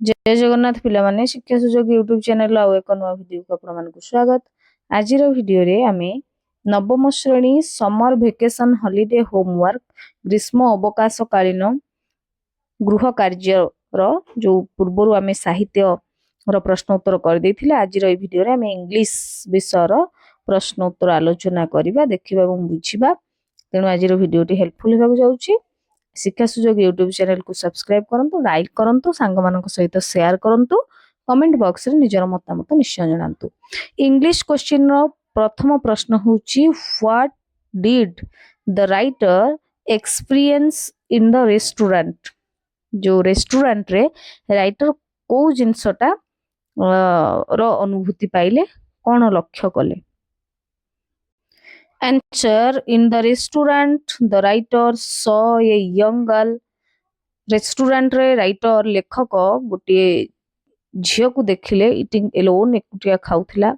जय जगन्नाथ पिला माने शिक्षा सुजोग यूट्यूब चैनल आउ एक नुआ वीडियो को आपण मानकु स्वागत। आज वीडियो रे आमे नवम श्रेणी समर वेकेशन हॉलिडे होमवर्क ग्रीष्म अवकाश कालीन गृह कार्य जो पूर्वर आमे साहित्य प्रश्न उत्तर कर देथिले। आज वीडियो रे आमे इंग्लिश विषय प्रश्न उत्तर आलोचना करिबा देखिबा एवं बुझिबा। तेणु आज वीडियो हेल्पफुल हेबाक जाउची। शिक्षा सुजोग यूट्यूब चैनल को सब्सक्राइब करंतु, लाइक करंतु, सांग मानक सहित शेयर करंतु, कमेंट बॉक्स रे निजर मतामत निश्चय जणांतु। इंग्लिश क्वेश्चन रो प्रथम प्रश्न होची what did the writer experience in the restaurant. जो रेस्टोरेंट रे राइटर को जिंसटा रो अनुभूति पाइले, कोन लक्ष्य कले। Answer: in the restaurant, the writer saw a young girl. Restaurant रे राइटर लेखक गोटे झियो को देखिले इटिंग एलोन एकुटिया खाउथिला।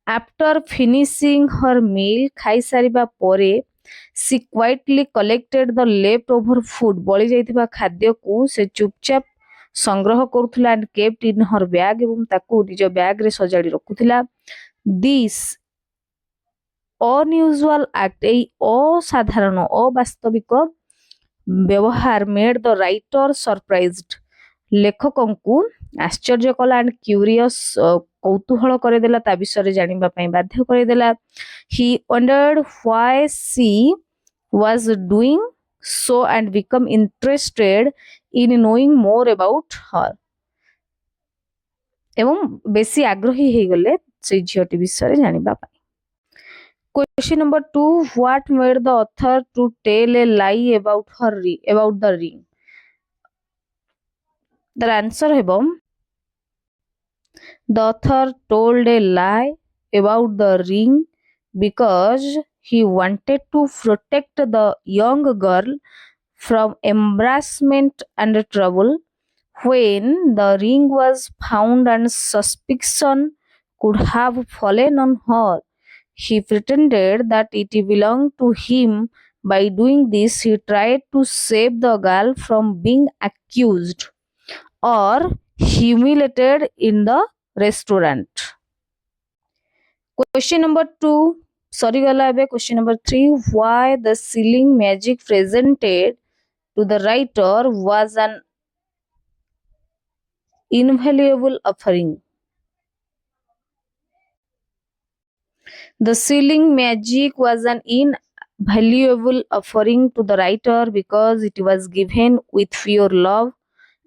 आफ्टर फिनिशिंग हर मील खाई सारिबा परे she quietly collected the left over food. बळी जाइथिबा खाद्य को से चुपचाप संग्रह करूथिला and kept in her bag एवं ताकू निज बैग रे सजाडी रखुथिला। दिस अनयूजुअल एक्ट असाधारण अवास्तविक व्यवहार मेड द राइटर सरप्राइज्ड। लेखकों को आश्चर्य कला एंड क्यूरियस कौतूहल करेदेला, ता विषय जानिबा पई बाध्य करेदेला। He wondered why she was doing so and become interested in knowing more about her. एवं बेसी आग्रही हे गले से झियोटी विषय जानिबा पई। Question number 2. What made the author to tell a lie about the ring? The answer है the author told a lie about the ring because he wanted to protect the young girl from embarrassment and trouble. When the ring was found and suspicion could have fallen on her, he pretended that it belonged to him. By doing this, he tried to save the girl from being accused or humiliated in the restaurant. Question number 2. Sorry, question number 3. Why the sealing magic presented to the writer was an invaluable offering. The sealing magic was an invaluable offering to the writer because it was given with pure love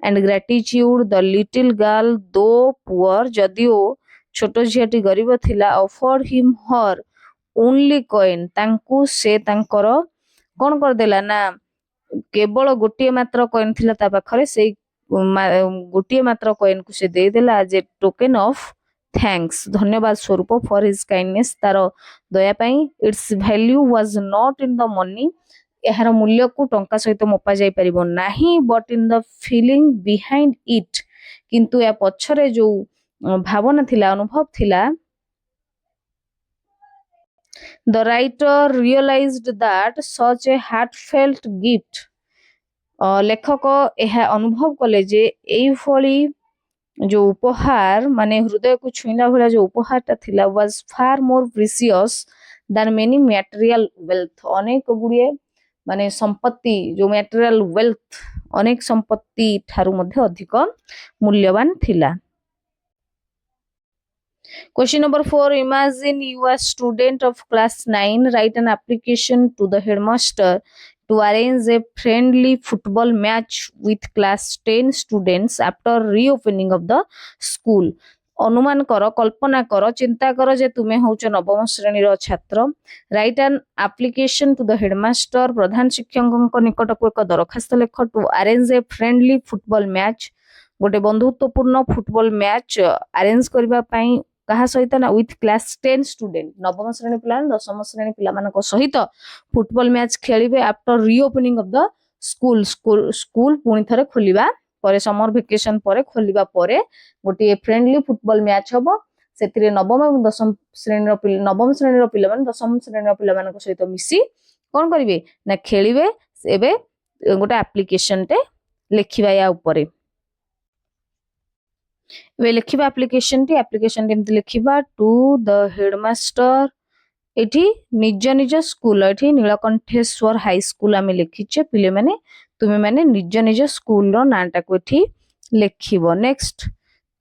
and gratitude. The little girl, though poor, jadio छोटो झियाटी गरीब थिला, offered him her only coin. तांकु से तांकर कोन कर देला ना केवल गोटिए मात्र कॉइन थिला ता पाखरे, से गोटिए मात्र कॉइन को से दे देला as a token of thanks, धन्यवाद स्वरूप फॉर हिज काइंडनेस, तार दया पई। It's value was not in the money, यार मूल्य को टंका सहित मपा जाई परिबो नाही, but in the feeling behind it, किंतु या पछरे जो भावना थिला, अनुभव थिला। The writer realised that such a heartfelt gift. लेखक यह अनुभव कले जे एई भली जो उपहार माने हृदय को छुईला भला जो उपहारटा थिला was far more precious than many material wealth. अनेक गुड़िए माने संपत्ति जो मटेरियल वेल्थ अनेक संपत्ति ठारू मध्ये अधिक मूल्यवान थिला। Question number 4. Imagine you are student of class 9. Write an application to the headmaster to arrange a friendly football match with class 10 students after reopening of the school. अनुमान कर, कल्पना कर, चिंता कर जे तुमे होच नवम श्रेणी रो छात्र। Write an application to the headmaster, प्रधान शिक्षक निकट को एक दरखास्त लेख to arrange a friendly football match, गोटे बंधुत्वपूर्ण फुटबॉल मैच अरेंज करबा पई कहा सहित ना विथ क्लास 10 स्टूडेंट, नवम श्रेणी पिला दशम श्रेणी पिला मानक सहित फुटबॉल मैच खेलिबे after reopening of the school पुनी थरे खोलिबा परे, समर वेकेशन परे खोलिबा परे गोटे फ्रेंडली फुटबॉल मैच हबो। सेतिरे नवम एवं दशम श्रेणी रो नवम श्रेणी रो पिला माने दशम श्रेणी रो पिला मानक सहित मिसी कोन करिवे ना खेलिबे। एबे गोटे एप्लिकेशन टे लेखिबा या उपरे। ଏବେ ଲେଖିବା ଆପ୍ଲିକେସନ ଏମିତି ଲେଖିବା ଟୁ ଦ ହେଡମାଷ୍ଟର। ଏଠି ନିଜ ନିଜ ସ୍କୁଲ, ଏଠି ନୀଳକଣ୍ଠେଶ୍ୱର ହାଇସ୍କୁଲ ଆମେ ଲେଖିଛେ। ପିଲାମାନେ ତୁମେ ମାନେ ନିଜ ନିଜ ସ୍କୁଲର ନାଁଟାକୁ ଏଠି ଲେଖିବ। ନେକ୍ସଟ,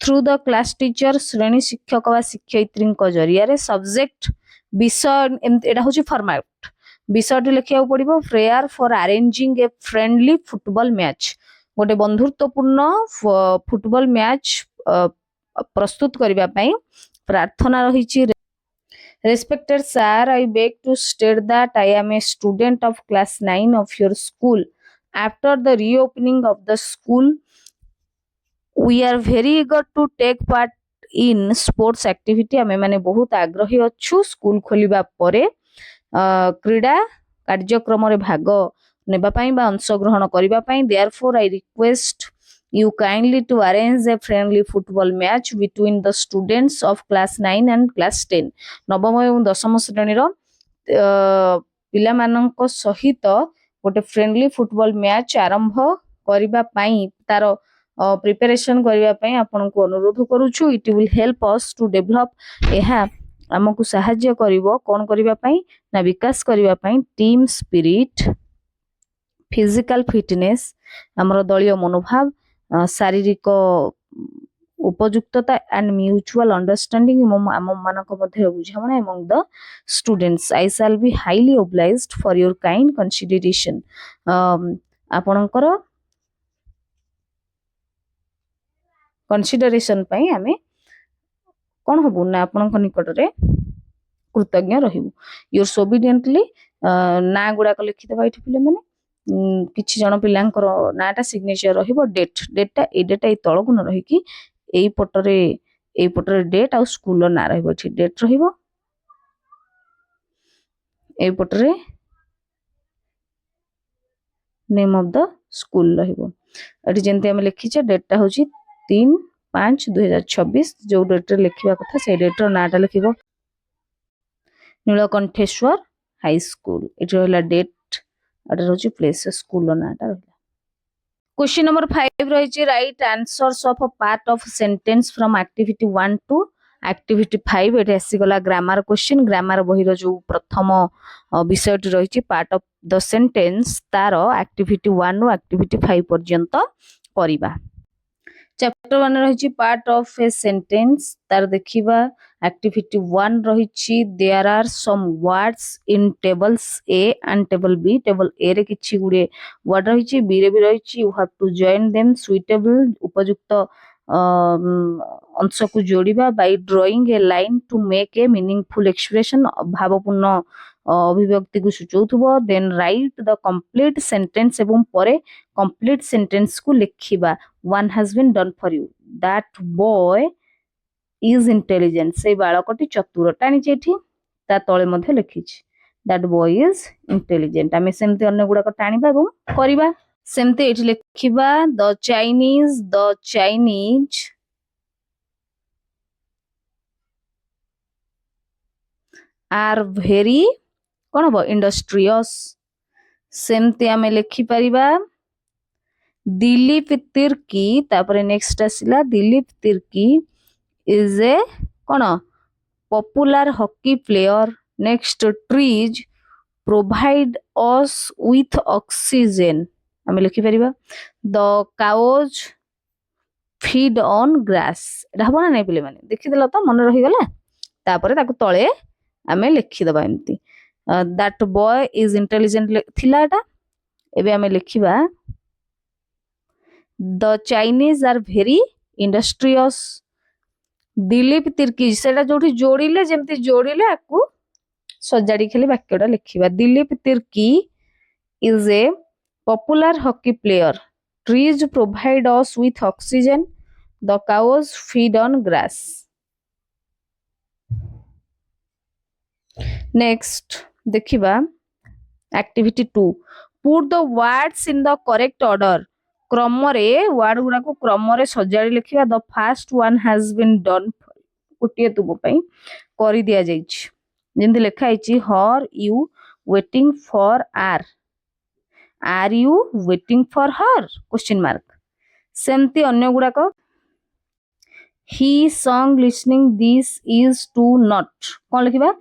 থ্রু ଦ କ୍ଲାସ ଟିଚର, ଶ୍ରେଣୀ ଶିକ୍ଷକ ବା ଶିକ୍ଷୟିତ୍ରୀଙ୍କ ଜରିଆରେ। ସବଜେକ୍ଟ ବିଷୟ, ଏଟା ହଉଛି ଫର୍ମାଟ। ବିଷୟଟି ଲେଖିବାକୁ ପଡିବ ପ୍ରେୟାର ଫର ଆରେଞ୍ଜିଂ ଏ ଫ୍ରେଣ୍ଡଲି ଫୁଟବଲ ମ୍ୟାଚ। ଗୋଟେ ବନ୍ଧୁତ୍ୱପୂର୍ଣ୍ଣ ଫୁଟବଲ ମ୍ୟାଚ ପ୍ରସ୍ତୁତ କରିବା ପାଇଁ ପ୍ରାର୍ଥନା ରହିଛି। Respected sir, I beg to state that I am a student of class 9 of your school. After the reopening of the school, we are very eager to take part in sports activity. आमे माने बहुत आग्रही अच्छु school खोलिबा परे क्रीडा कार्यक्रम रे भाग नेबा पई बा अंशग्रहण करिबा पई। Therefore, I request you kindly to arrange a friendly football match between the students of class 9 and class 10. नवम एवं दशम श्रेणीर पिलामानंक सहित गोटे फ्रेंडली फुटबॉल मैच आरंभ करिबा पई तार प्रिपरेशन करिबा पई आपनको अनुरोध करूछु। It will help us to develop. एहा हमकु सहाय्य करिवो कोन करिबा पई ना विकास करिबा पई टीम स्पिरिट, फिजिकल फिटनेस, हमर दलीय मनोभाव, शारीरिक उपयुक्तता एंड म्यूचुअल अंडरस्टैंडिंग आम मानक मध्य बुझामणा among the students. I shall be highly obliged for your kind consideration. आपणकर कंसिडरेशन पई आमे कोन हबु ना आपणक निकट रे कृतज्ञ रहिबु। योर सोबिडियंटली ना गुडा को लिखि देबा इठी पिले माने किछि जण पिलांकर नाटा सिग्नेचर रहिबो। डेटा ए तळगु न रही कि एई पटरे डेट आ स्कूल ना रहिबो। छि डेट रहिबो, एई पटरे नेम ऑफ द स्कूल रहिबो। एठी जेंति हम लिखिछे डेटटा होछि 3/5/2026। जो डेट रे लिखिबा कथा से डेट रो नाटा लिखिबो नीलकंठेश्वर हाई स्कूल। एठी रहला डेट, एटा रहछि प्लेस, स्कूल रो नाटा रहला। क्वेश्चन नंबर 5 रही write answers of a part of sentence from activity 1 to activity 5। एटे आसीगला ग्रामर क्वेश्चन। ग्रामर बही रो जो प्रथम विषयटी रही पार्ट ऑफ द सेंटेंस तार एक्टिविटी 1 रो एक्टिविटी 5 पर्यंत करिबा। चैप्टर 1 रही पार्ट ऑफ ए सेंटेंस तार देखिबा। एक्टिविटी 1 रही there are some words in tables A and table B. Table A रे किछि गुडे वर्ड रही, बी रे भी रही। You have to join them suitable उपयुक्त अंश को जोड़िबा by drawing a line to make a meaningful expression. भावपूर्ण अभिव्यक्ति को सूचौथबो। Then write the complete sentence एवं परे कंप्लीट सेंटेंस को लिखिबा। One has been done for you, that boy is intelligent. से बालकटी चतुर। टाणी एठी ता तळे मध्ये लिखिछि दैट बॉय इज इंटेलिजेंट। आमे सेमते अन्य गुडा को टाणीबा एवं करिबा। सेमते एठी लिखिबा द चाइनीज आर भेरी कोन हो इंडस्ट्रियस। सेमते आमे लिखि परिबा दिलीप तिर्की। तापरे नेक्स्ट आसिला दिलीप तिर्की इज ए कोन popular hockey player. Next trees provide us with oxygen. आमे लिखि परिबा the cows feed on grass. एटा हबो ना नै पिले माने देखि देला त मन रहि गला। तापरे ताकु तळे आमे लिखि दबा एम्ति दैट बॉय इज इंटेलिजेंट थिला। एटा एबे आमे लिखिबा the Chinese are very industrious. Dilip Tirkey सेटा जोठी जोड़िले जेमति जोड़िले आकु सजाड़ी खाली वाक्यटा लिखिबा। Dilip Tirkey is a popular hockey player. Trees provide us with oxygen. The cows feed on grass. Next देखिबा activity 2 put the words in the correct order. क्रम रे वर्ड गुडा को क्रम रे सजाड़ी लिखिबा। The first one has been done. गोटे तुम पई करि दिया जाइछि जेंति लेखा आइछि her you waiting for are you waiting for her question mark. सेमती अन्य गुडा को he song listening this is to not कौन लिखिबा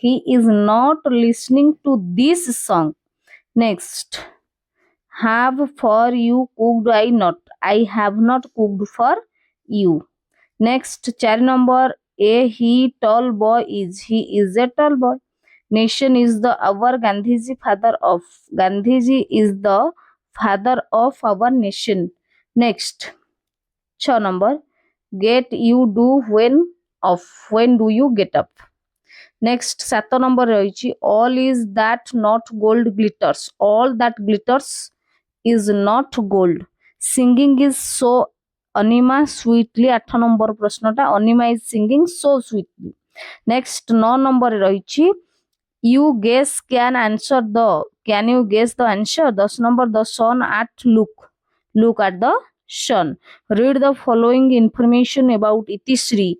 he is not listening to this song. Next, have for you cooked I not, I have not cooked for you. Next, 4 number, a he tall boy is, he is a tall boy. Nation is the our Gandhiji father of, Gandhiji is the father of our nation. Next, 6 number, get you do when of, when do you get up. Next, 7 number ରହିଛି all is that not gold glitters, all that glitters is not gold. Singing is so Anima sweetly, 8 number ପ୍ରଶ୍ନଟା Anima is singing so sweetly. Next, 9 number ରହିଛି you guess can answer the, can you guess the answer. 10 number, the sun at look, look at the sun. Read the following information about Itisri.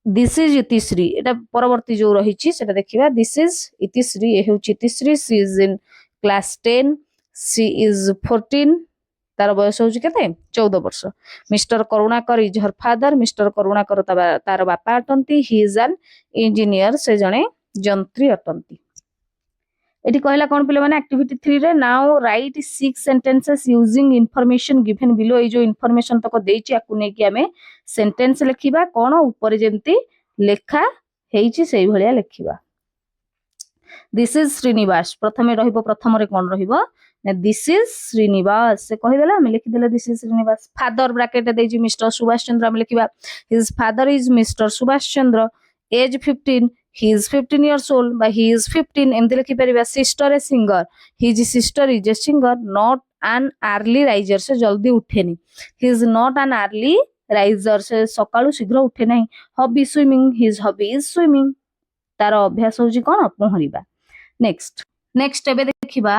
This is Itisri, এটা পরবর্তী जो রহিছি সেটা দেখিবা. This is Itisri, A হেউচি Itisri, she is in class 10, she is 14, তার বয়স হচ্ছে কেতে 14 ବର୍ଷ. Mister Karunakar is her father, mister Karunakar তার বাপা অটନ୍ତି. হি ইজ আন ইঞ্জিনিୟର, ସେ ଜଣେ ଯନ୍ତ୍ରୀ ଅଟନ୍ତି. এটি কহিলা কোন পিলে মানে আক্টিভিটি 3 রে now write 6 sentences using information given below. এই যে ইনফরমেশন তক দেইছি আকু নেকি আমি সেন্টেন্স লেখিবা, কোন উপরে যেমতি লেখা হেইছি সেই ভলিয়া লেখিবা. দিস ইজ শ্রীনিবাস, প্রথমে রহিব, প্রথমরে কোন রহিব না দিস ইজ শ্রীনিবাস, সে কহিদেলা আমি লিখিদেলে দিস ইজ শ্রীনিবাস. ফাদর ব্র্যাকেটে দেইছি মিস্টার সুভাষ চন্দ্র, আমি লিখিবা his father is mister Subhash Chandra. Age 15, he is 15 years old by he is 15 এমতি লিখি পারিবা. Sister a singer, his sister is a singer. Not an early riser, সে জলদি উঠেনি. he is not an early riser, সে সকালু শীঘ্র উঠে নাই. hobby swimming, his hobby is swimming, তার অভ্যাস হଉଛି কোন পହଁରିବା. next ଏବେ ଦେଖିବା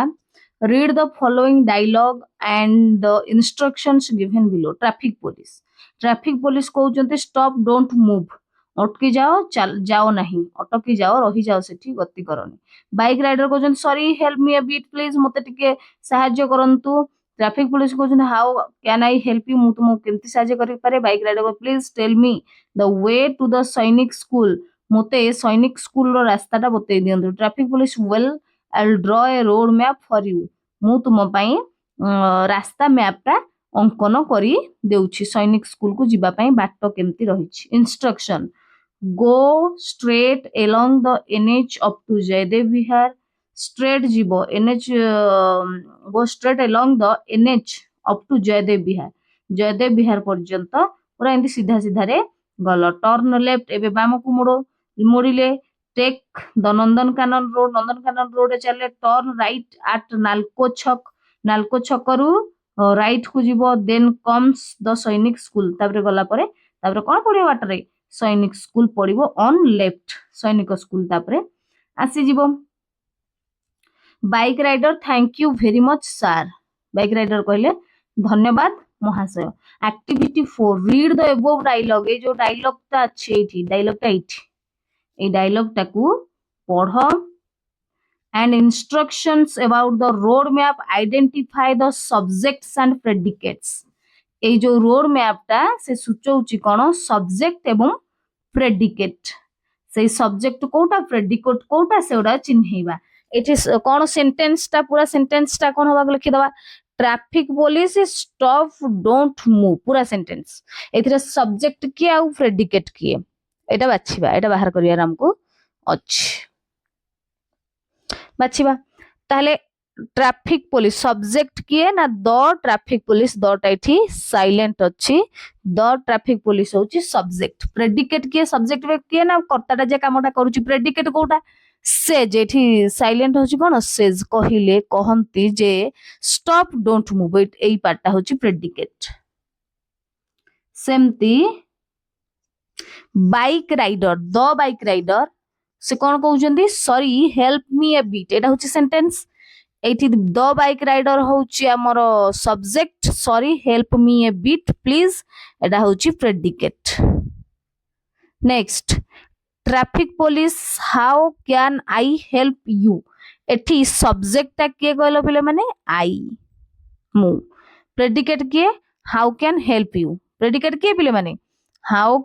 read the following dialogue and the instructions given below. traffic police କହୁଛନ୍ତି stop don't move, ଅଟକି ଯାଅ ଯାଅ ନାହିଁ, ଅଟକି ଯାଅ ରହିଯାଅ ସେଠି ଗତି କରନି. ବାଇକ୍ ରାଇଡର କହୁଛନ୍ତି ସରି ହେଲ୍ପ ମି ଏ ବିଟ୍ ପ୍ଲିଜ, ମତେ ଟିକେ ସାହାଯ୍ୟ କରନ୍ତୁ. ଟ୍ରାଫିକ ପୋଲିସ କହୁଛନ୍ତି ହାଉ କ୍ୟାନ୍ ଆଇ ହେଲ୍ପ ୟୁ, ମୁଁ ତୁମକୁ କେମିତି ସାହାଯ୍ୟ କରିପାରେ. Bike rider please tell me the way to the ସୈନିକ ସ୍କୁଲ, ମତେ ସୈନିକ ସ୍କୁଲର ରାସ୍ତାଟା ବତେଇ ଦିଅନ୍ତୁ. Traffic police well I will draw a road map for you, ମୁଁ ତୁମ ପାଇଁ ରାସ୍ତା ମ୍ୟାପଟା ଅଙ୍କନ କରି ଦେଉଛି ସୈନିକ ସ୍କୁଲକୁ ଯିବା ପାଇଁ ବାଟ କେମିତି ରହିଛି. Instruction, go straight along the NH up to Jaydev Vihar. Straight jibo NH, go straight along the NH up to Jaydev Vihar. Jaydev Vihar पर्यंत पूरा एंती सीधा सीधा रे गलो. टर्न लेफ्ट, एबे बामकु मोड़िले. टेक द नंदनकानन रोड रे चले. टर्न राइट एट नालको छक रु राइट को जिवो. Then comes the Sainik school, तापरे गला परे तापरे कोन पड़ियो बाटरे सैनिक स्कूल पड़िबो ऑन लेफ्ट. सैनिक स्कूल तापरे आसी जिवो. Bike rider thank you very much sir, bike rider कहले धन्यवाद महाशय. Activity 4 read the above dialogue. ए जो डायलॉग ता अछि एठी, डायलॉगटा एठी, ए डायलॉगटा को पढ़ो. And instructions about the road map, identify the subjects and predicates. এই जो रोड मैपटा से सूचौची कोन सब्जेक्ट एवं प्रेडिकेट. से सब्जेक्ट कोटा प्रेडिकेट कोटा सेउडा चिन्हैबा. एठी कोन सेंटेंसटा पूरा सेंटेंसटा कोन होबा लिखि दबा. Traffic police stop don't move, पूरा सेंटेंस. एथिरा सब्जेक्ट किए आ प्रेडिकेट किए एटा बाछिबा, एटा बाहर करिया हमको अछि बाछिबा. ताहले ट्रैफिक पुलिस सब्जेक्ट किए ना द ट्रैफिक पुलिस, दटा एठी साइलेंट अछि. द ट्रैफिक पुलिस होची सब्जेक्ट. प्रेडिकेट किए सब्जेक्ट में किए ना कर्ताटा जे कामटा करूची. प्रेडिकेट कोटा से जेठी साइलेंट होची कोन सेज, कहिले कहंती जे स्टॉप डोंट मूव, एई पार्टटा होची प्रेडिकेट. सेमती bike rider, the bike rider से कोन कहउचंदी sorry help me a bit, एटा होची सेंटेंस. एठी द बाइक राइडर होची हमर subject. Sorry help me a bit please एटा होची predicate. Next, traffic police how can I help you. एठी सब्जेक्ट के कहलो पिले माने आई मु. प्रेडिकेट के how can help you. Predicate के पिले माने how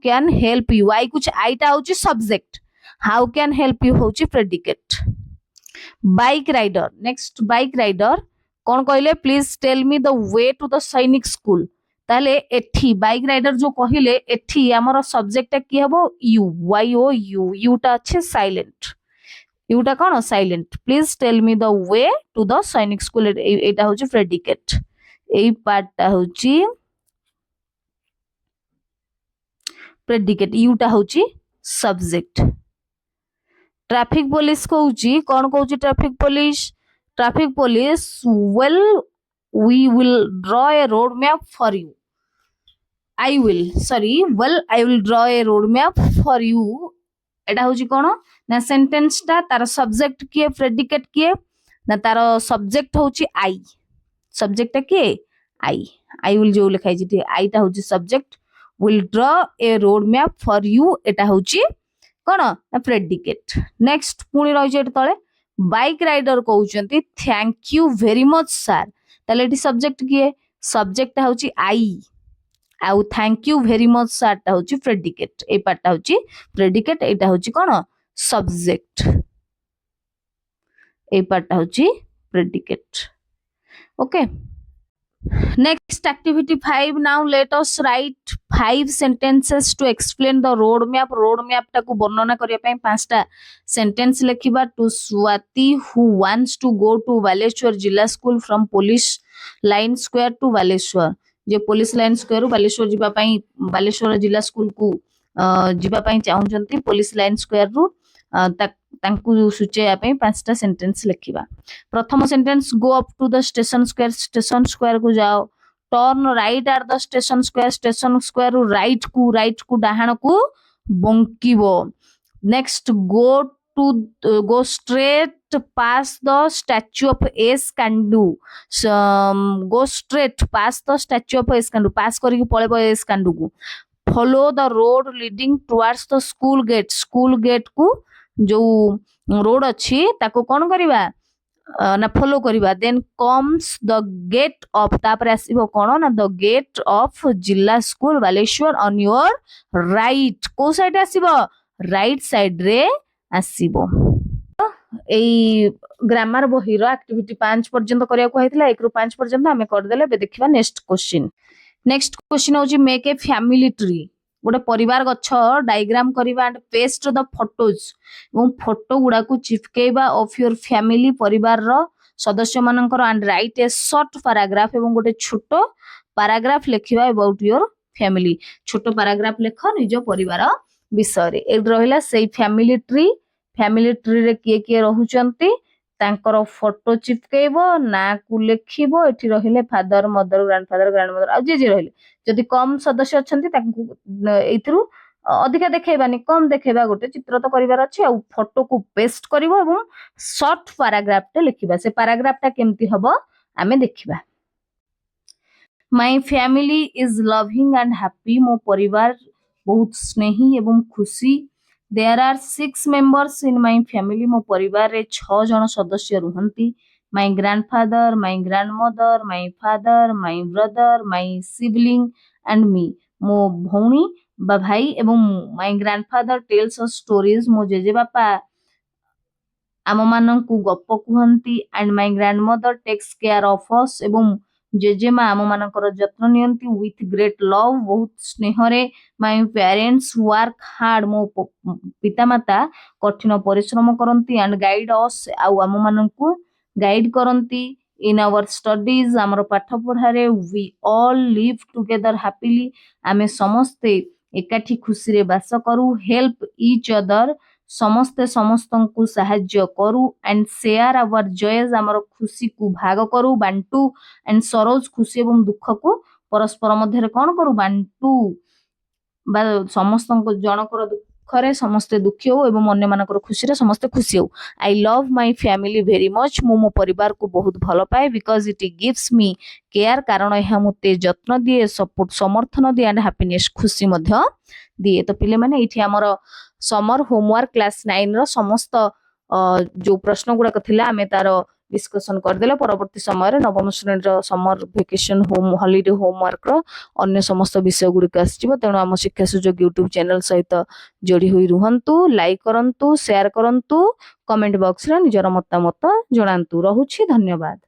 can help you I कुछ आईटा होची subject how can help you होची predicate bike rider next bike rider कौन कहले please tell me the way to the Sainik school ताले एठी बाइक राइडर जो कहले एठी हमर सब्जेक्ट की हबो यू वाई ओ यू यूटा अच्छे साइलेंट यूटा कौन silent please tell me the way to the Sainik school एटा होची प्रेडिकेट एई पार्टटा होची प्रेडिकेट यूटा होची सब्जेक्ट ट्रैफिक पुलिस कहूची कौन कहूची traffic police well we will draw a road map for you I will draw a road map for you एटा होची कौन ना सेंटेंस टा तार सब्जेक्ट किए प्रेडिकेट किए ना तार सब्जेक्ट होची आई सब्जेक्ट किए आई विल जो लिखाई जी आई टा होची subject will draw a road map for you एटा होची कौन ना प्रेडिकेट नेक्स्ट पुणी रही तले बाइक राइडर कहउचंती thank you very much sir ताले एटी सब्जेक्ट किए सब्जेक्ट होची आई आउ thank you very much sir टा होची प्रेडिकेट ए पार्ट टा होची प्रेडिकेट एटा होची कौन सब्जेक्ट ए पार्ट टा होची predicate okay Next activity 5 now let us write 5 sentences to explain the road map टाकू वर्णना करिया पई पांचटा सेंटेंस लिखिबा to Swati who wants to go to Baleshwar जिला school from police line square to Baleshwar जे पुलिस लाइन स्क्वायर बालेश्वर जिबा पई बालेश्वर जिला स्कूल को जिबा पई चाहउचंती पुलिस लाइन स्क्वायर रु तांकू सूचेया पई पांचटा सेंटेंस लिखिबा प्रथम sentence go up to the station square को जाओ turn right at the station square रु राइट को डाहाण को बंकीबो next go straight past the statue of Skandu go straight past the statue of Skandu pass करके पळेबो एस्कांडू को follow the road leading towards the school gate को जो रोड अच्छी ताको कौन करिबा ना फॉलो करिबा then comes the gate of तापर आसीबो कोन ना द गेट ऑफ जिला school Baleshwar on your right को साइड आसीबो राइट साइड रे आसीबो एई ग्रामर बहिरो एक्टिविटी 5 पर्यंत करिया को हैतला 1 रु 5 पर्यंत हमें कर देले बे देखिबा नेक्स्ट क्वेश्चन होची मेक ए फैमिली ट्री गोटे परिवार गछ डायग्राम करबा एंड पेस्ट द फोटोज एवं फोटो गुडा को चिपकेबा ऑफ योर फैमिली परिवार रो सदस्य मानकर and right A short paragraph एवं गोटे छोटो पैराग्राफ लिखिबा अबाउट योर फैमिली छोटो पैराग्राफ लिख निज परिवार विषय रे ए रहिला सेई फैमिली ट्री रे किए रहउचंती तांकर फोटो चिपकेबो ना को लिखिबो एठी रहिले फादर मदर ग्रांडमदर आ जे रहिले जदि कम सदस्य अछंती तांकू एथिरु अधिका देखेबानी कम देखेबा गोटे चित्र तो करिवार अछि आ फोटो को पेस्ट करिवो एवं शॉर्ट पैराग्राफ टे लिखिबा से पैराग्राफ टा केमती हबो आमे देखिबा my family is loving and happy मो परिवार बहुत स्नेही एवं खुशी there are 6 members in my family मो परिवार रे 6 जन सदस्य रुहंती my grandfather my grandmother my father my brother my sibling and me मो भौणी बा भाई एवं my grandfather tells us stories मो जेजे बापा आम माननकु गप्प कुहंती and my grandmother takes care of us एवं जेजेमा आम मानकर जत्न नियंती विथ ग्रेट लव बहुत स्नेह रे माय पेरेंट्स वर्क हार्ड मो पितामाता कठिन परिश्रम करंती एंड गाइड अस आम माननकु गाइड करंती इन आवर स्टडीज आमर पाठ पढ़ारे we all live together happily आमे समस्ते एकाठी खुशी रे बास करू हेल्प ईच अदर समस्ते समस्तंकु सहाय्य करू एंड शेयर आवर जॉयज आमर खुशी को भाग करू बांटू एंड सरोज खुशी एवं दुख को परस्पर मध्य कौन करू बांटू बा समस्तंको जनकर दुखरे समस्ते दुखी हो एवं अन्य मानकर खुशी रे समस्ते खुशी हो I love my family very much मो परिवार को बहुत भल पाए because it gives me care कारण यह मते जत्न दिए सपोर्ट समर्थन दिए एंड हैप्पीनेस खुशी मध्य दिए तो पिले माने इठी हमर समर होमवर्क क्लास 9 रो समस्त जो प्रश्न गुडा थिला हमें तार डिस्कशन करदेले परवर्ती समय नवम श्रेणी summer vacation home holiday homework अन्य समस्त विषय गुड़िक आसो तेणु आम शिक्षा सुजोग यूट्यूब चैनल सहित जोड़ी हुई रुहतु लाइक करंतु शेयर करंतु कमेंट बॉक्स रे निजर मतामत जणांतु रहुछि धन्यवाद।